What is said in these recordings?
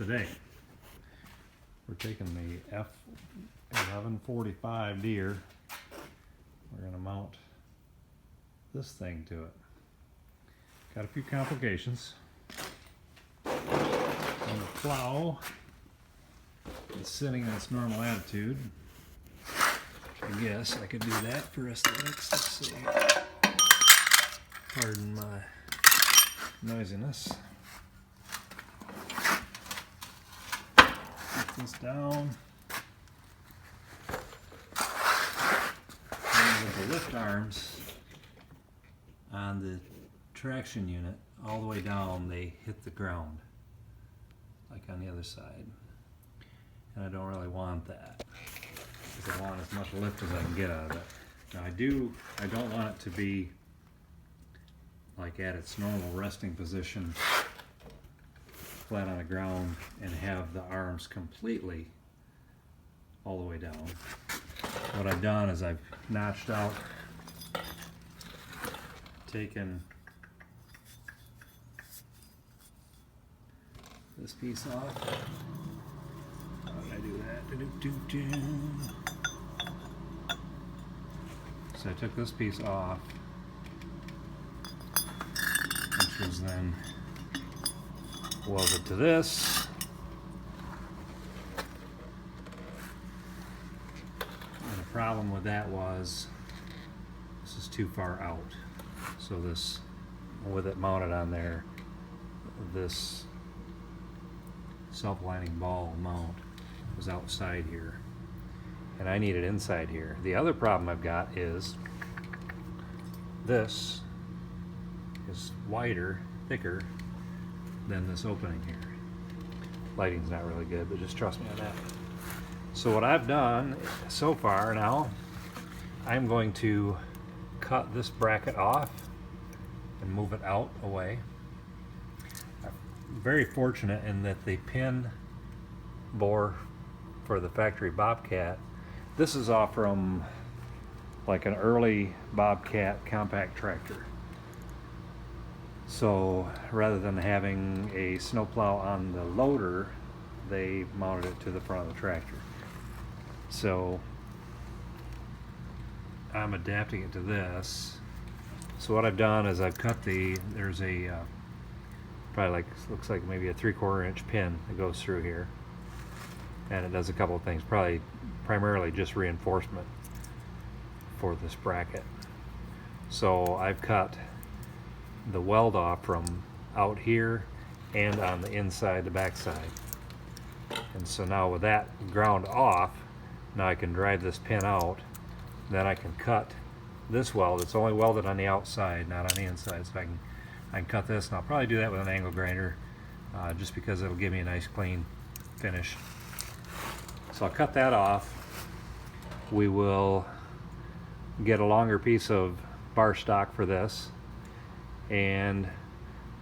Today we're taking the F1145 Deere. We're going to mount this thing to it. Got a few complications. And the plow is sitting in its normal attitude. I guess I could do that for aesthetics. Let's see. Pardon my noisiness. Put this down. And with the lift arms on the traction unit all the way down, they hit the ground like on the other side, and I don't really want that because I want as much lift as I can get out of it. Now I don't want it to be like at its normal resting position flat on the ground and have the arms completely all the way down. What I've done is I've notched out, taken this piece off. How did I do that? So I took this piece off, which was then welded to this. And the problem with that was this is too far out. So this, with it mounted on there, this self-lining ball mount was outside here, and I need it inside here. The other problem I've got is this is wider, thicker than this opening here. Lighting's not really good, but just trust me on that. So what I've done so far now, I'm going to cut this bracket off and move it out away. I'm very fortunate in that the pin bore for the factory Bobcat, this is off from like an early Bobcat compact tractor. So rather than having a snowplow on the loader, they mounted it to the front of the tractor. So I'm adapting it to this. So what I've done is I've cut there's a probably like, looks like maybe a 3/4 inch pin that goes through here, and it does a couple of things, probably primarily just reinforcement for this bracket. So I've cut the weld off from out here and on the inside, the back side. And so now with that ground off, now I can drive this pin out. Then I can cut this weld. It's only welded on the outside, not on the inside. So I can cut this, and I'll probably do that with an angle grinder, just because it'll give me a nice clean finish. So I'll cut that off. We will get a longer piece of bar stock for this, and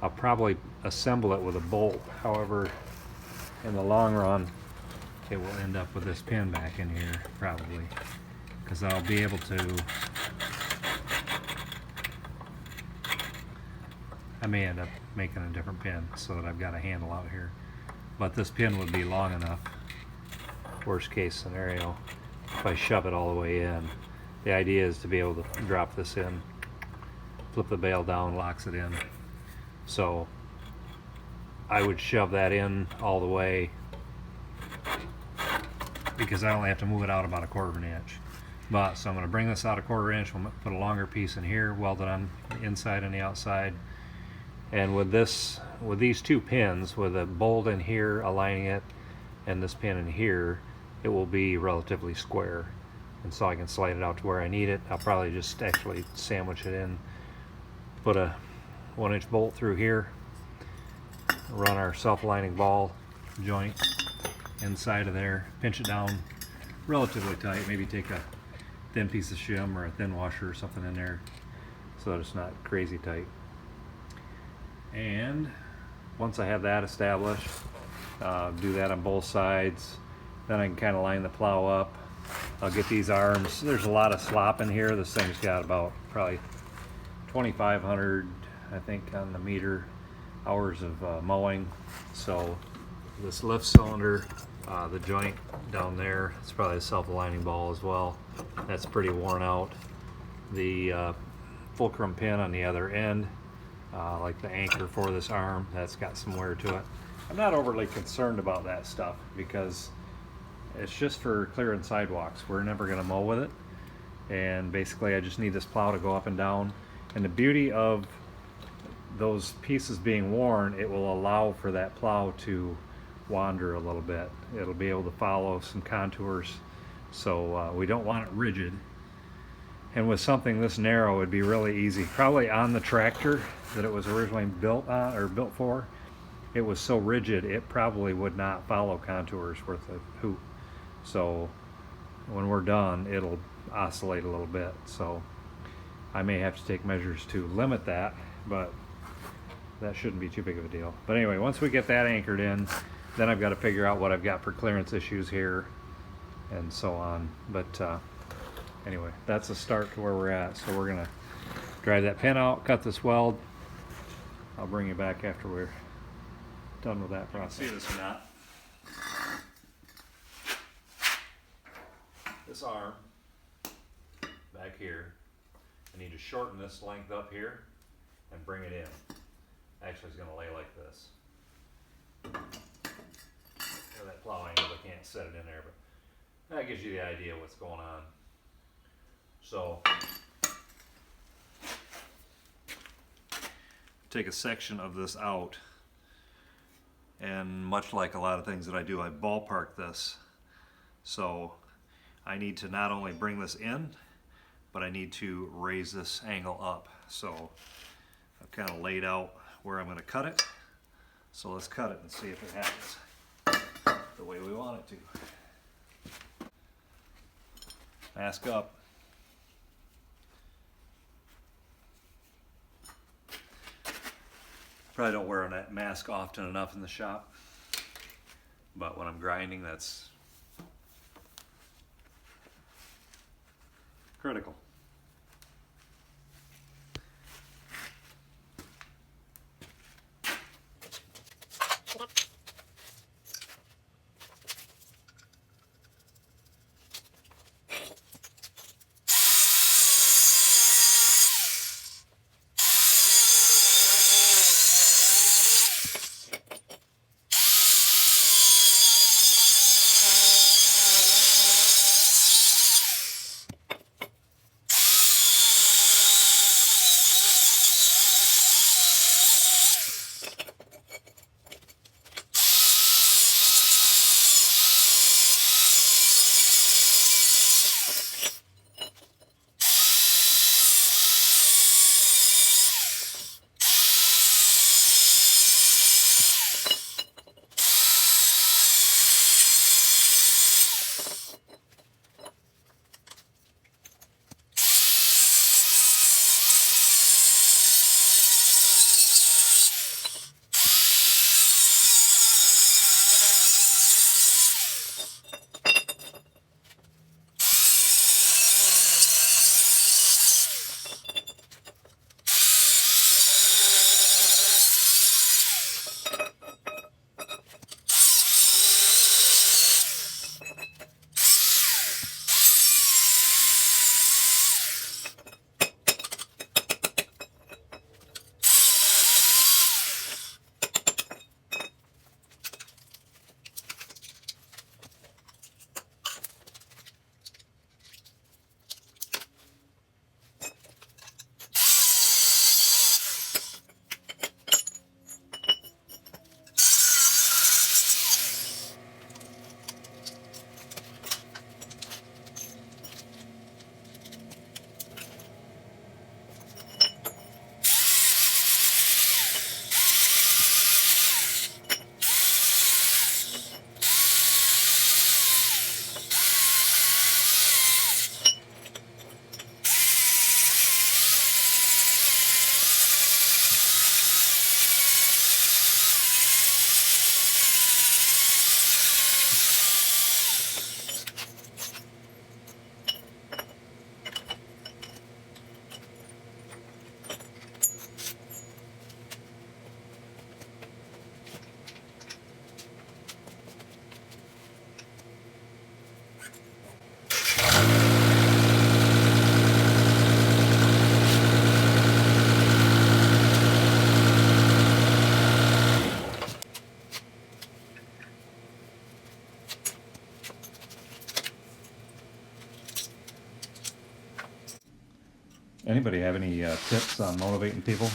I'll probably assemble it with a bolt. However, in the long run, it will end up with this pin back in here probably, because I'll be able to, I may end up making a different pin so that I've got a handle out here, but this pin would be long enough, worst case scenario, if I shove it all the way in. The idea is to be able to drop this in, flip the bail down, locks it in. So I would shove that in all the way, because I only have to move it out about 1/4 inch. But so I'm going to bring this out 1/4 inch. We'll put a longer piece in here, weld it on the inside and the outside. And with this, with these two pins, with a bolt in here aligning it and this pin in here, it will be relatively square. And so I can slide it out to where I need it. I'll probably just actually sandwich it in, put a 1-inch bolt through here, run our self-lining ball joint inside of there, pinch it down relatively tight, maybe take a thin piece of shim or a thin washer or something in there so that it's not crazy tight. And once I have that established, do that on both sides, then I can kind of line the plow up. I'll get these arms. There's a lot of slop in here. This thing's got about probably 2,500, I think, on the meter hours of mowing. So this lift cylinder, the joint down there, it's probably a self-aligning ball as well. That's pretty worn out. The fulcrum pin on the other end, like the anchor for this arm, that's got some wear to it. I'm not overly concerned about that stuff because it's just for clearing sidewalks. We're never going to mow with it, and basically I just need this plow to go up and down. And the beauty of those pieces being worn, it will allow for that plow to wander a little bit. It'll be able to follow some contours, so we don't want it rigid. And with something this narrow, it'd be really easy. Probably on the tractor that it was originally built on or built for, it was so rigid it probably would not follow contours worth a hoot. So when we're done, it'll oscillate a little bit. So I may have to take measures to limit that, but that shouldn't be too big of a deal. But anyway, once we get that anchored in, then I've got to figure out what I've got for clearance issues here and so on. But anyway, that's a start to where we're at. So we're gonna drive that pin out, cut this weld. I'll bring you back after we're done with that process. You can see this or not. This arm back here, I need to shorten this length up here and bring it in. Actually, it's going to lay like this. That plow angle, I can't set it in there, but that gives you the idea of what's going on. So, take a section of this out, and much like a lot of things that I do, I ballpark this. So I need to not only bring this in, but I need to raise this angle up. So I've kind of laid out where I'm going to cut it. So let's cut it and see if it happens the way we want it to. Mask up. Probably don't wear a mask often enough in the shop, but when I'm grinding, that's critical. Anybody have any tips on motivating people?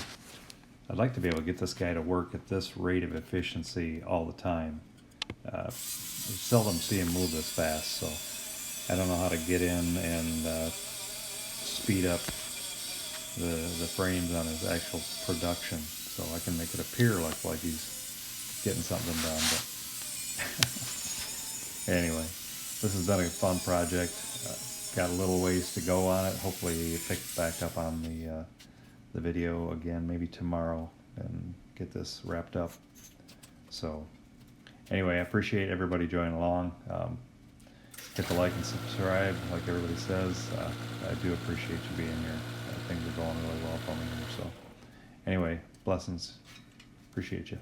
I'd like to be able to get this guy to work at this rate of efficiency all the time. You seldom see him move this fast, so I don't know how to get in and speed up the frames on his actual production, so I can make it appear like he's getting something done. But anyway, this has been a fun project. Got a little ways to go on it. Hopefully you pick back up on the video again maybe tomorrow and get this wrapped up. So anyway, I appreciate everybody joining along. Hit the like and subscribe like everybody says. I do appreciate you being here. Things are going really well for me here. So anyway, blessings. Appreciate you.